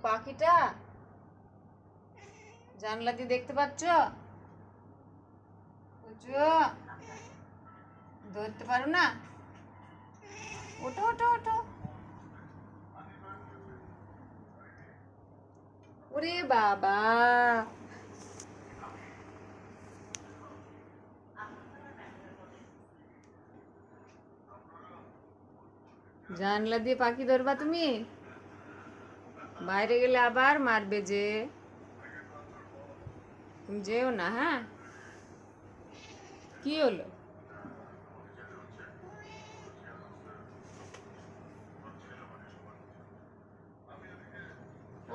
পাখিটা জানলা দিয়ে দেখতে পাচ্ছ? ধরতে পারো না? ওঠো ওঠো ওঠো। ওরে বাবা, জানলা দিয়ে পাখি ধরবা তুমি? বাইরে গেলে আবার মারবে যে। তুমি যেও না, হ্যাঁ? কি হলো?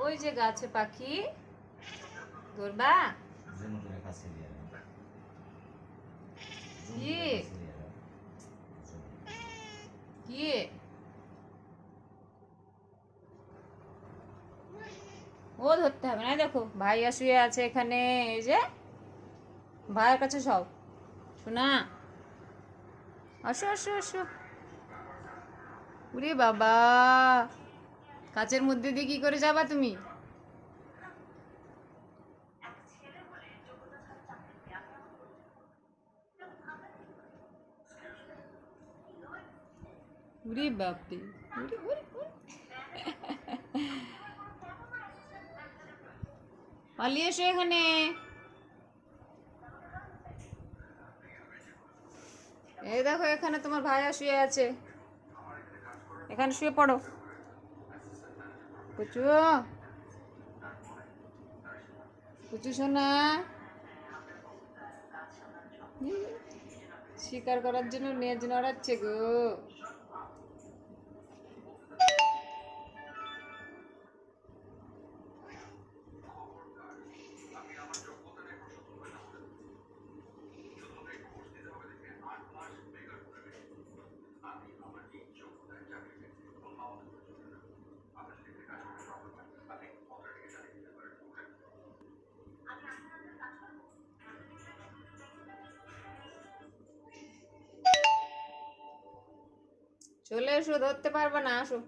ওই যে গাছে পাখি ধরবা? কি কি ও ধরতে হবে না। দেখো ভাইয়া শুয়ে আছে এখানে। এই যে ভাইয়ের কাছে সব শোনা। আসো আসো আসো। উরে বাবা, কাচের মধ্যে দিয়ে কি করে যাবা তুমি? উরে বাপরে, উরে উরে উরে। পালিয়ে এসো এখানে। এই দেখো এখানে তোমার ভাইয়া শুয়ে আছে, এখানে শুয়ে পড়ো। পুচু, পুচু সোনা, শিকার করার জন্য নেজ নড়াচ্ছে গো। চলে এসো, ধরতে পারবে না, আসো।